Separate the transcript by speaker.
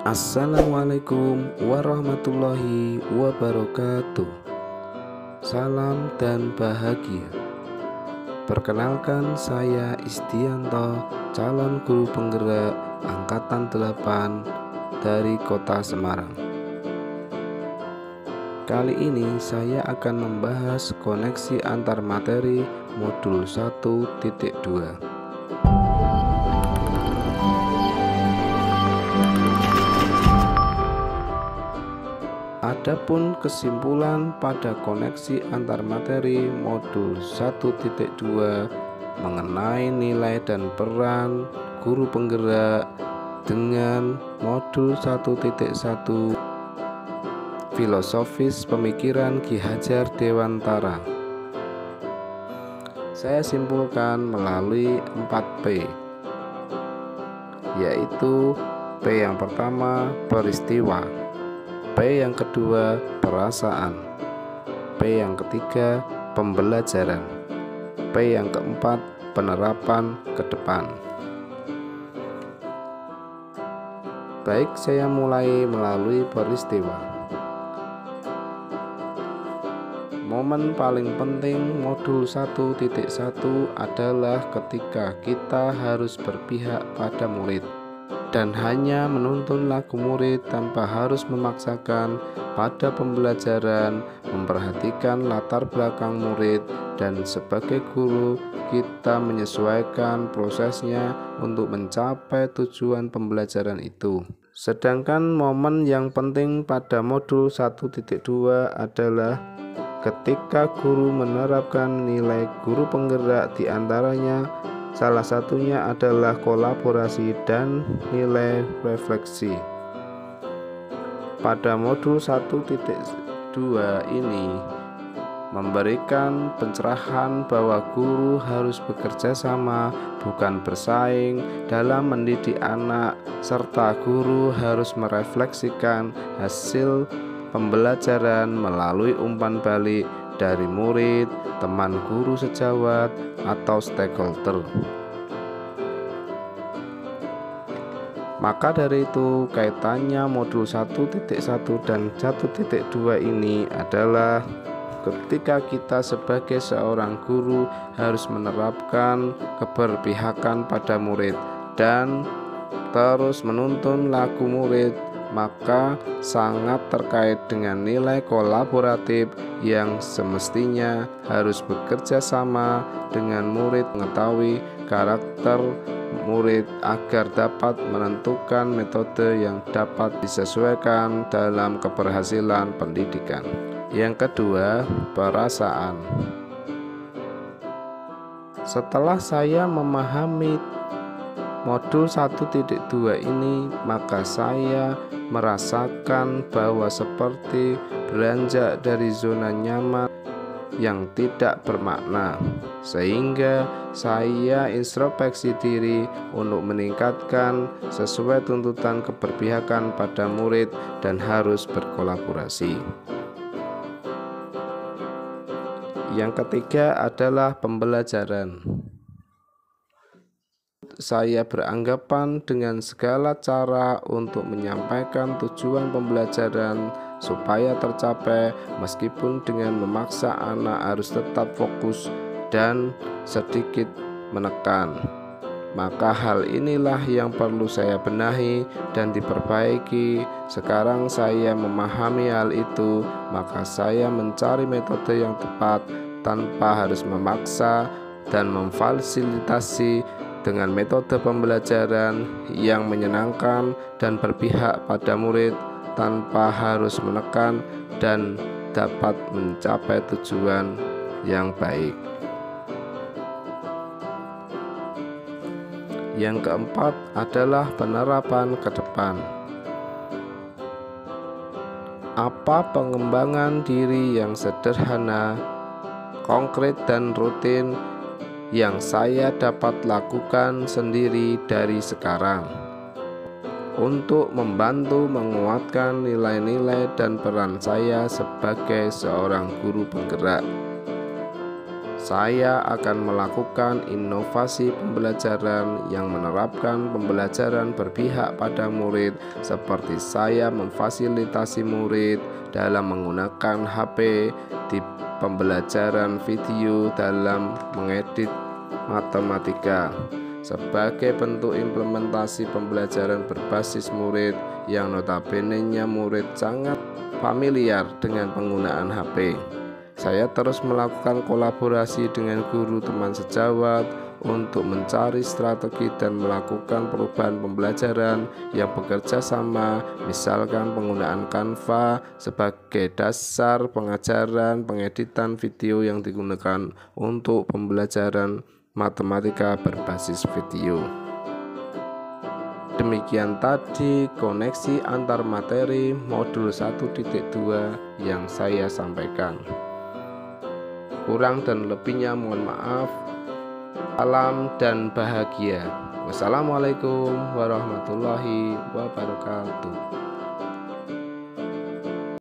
Speaker 1: Assalamualaikum warahmatullahi wabarakatuh. Salam dan bahagia. Perkenalkan, saya Istianto, calon guru penggerak angkatan 8 dari Kota Semarang. Kali ini saya akan membahas koneksi antar materi modul 1.2. Adapun kesimpulan pada koneksi antar materi modul 1.2 mengenai nilai dan peran guru penggerak dengan modul 1.1 filosofis pemikiran Ki Hajar Dewantara. Saya simpulkan melalui 4P, yaitu P yang pertama peristiwa, P yang kedua perasaan, P yang ketiga pembelajaran, P yang keempat penerapan ke depan. Baik, saya mulai melalui peristiwa. Momen paling penting modul 1.1 adalah ketika kita harus berpihak pada murid dan hanya menuntun laku murid tanpa harus memaksakan pada pembelajaran, memperhatikan latar belakang murid, dan sebagai guru kita menyesuaikan prosesnya untuk mencapai tujuan pembelajaran itu. Sedangkan momen yang penting pada modul 1.2 adalah ketika guru menerapkan nilai guru penggerak, diantaranya salah satunya adalah kolaborasi dan nilai refleksi. Pada modul 1.2 ini memberikan pencerahan bahwa guru harus bekerja sama, bukan bersaing dalam mendidik anak, serta guru harus merefleksikan hasil pembelajaran melalui umpan balik dari murid, teman guru sejawat, atau stakeholder. Maka dari itu, kaitannya modul 1.1 dan 1.2 ini adalah ketika kita sebagai seorang guru harus menerapkan keberpihakan pada murid dan terus menuntun laku murid, maka sangat terkait dengan nilai kolaboratif yang semestinya harus bekerja sama dengan murid, mengetahui karakter murid agar dapat menentukan metode yang dapat disesuaikan dalam keberhasilan pendidikan. Yang kedua, perasaan. Setelah saya memahami modul 1.2 ini, maka saya merasakan bahwa seperti beranjak dari zona nyaman yang tidak bermakna, sehingga saya introspeksi diri untuk meningkatkan sesuai tuntutan keberpihakan pada murid dan harus berkolaborasi. Yang ketiga adalah pembelajaran. Saya beranggapan dengan segala cara untuk menyampaikan tujuan pembelajaran supaya tercapai, meskipun dengan memaksa anak harus tetap fokus dan sedikit menekan. Maka hal inilah yang perlu saya benahi dan diperbaiki. Sekarang saya memahami hal itu, maka saya mencari metode yang tepat tanpa harus memaksa dan memfasilitasi dengan metode pembelajaran yang menyenangkan dan berpihak pada murid tanpa harus menekan dan dapat mencapai tujuan yang baik. Yang keempat adalah penerapan ke depan. Apa pengembangan diri yang sederhana, konkret dan rutin yang saya dapat lakukan sendiri dari sekarang untuk membantu menguatkan nilai-nilai dan peran saya sebagai seorang guru penggerak. Saya akan melakukan inovasi pembelajaran yang menerapkan pembelajaran berpihak pada murid, seperti saya memfasilitasi murid dalam menggunakan HP di pembelajaran video dalam mengedit matematika. Sebagai bentuk implementasi pembelajaran berbasis murid yang notabene-nya murid sangat familiar dengan penggunaan HP. Saya terus melakukan kolaborasi dengan guru teman sejawat untuk mencari strategi dan melakukan perubahan pembelajaran yang bekerja sama, misalkan penggunaan Canva sebagai dasar pengajaran pengeditan video yang digunakan untuk pembelajaran matematika berbasis video. Demikian tadi koneksi antar materi modul 1.2 yang saya sampaikan. Kurang dan lebihnya mohon maaf. Salam dan bahagia. Wassalamualaikum warahmatullahi wabarakatuh.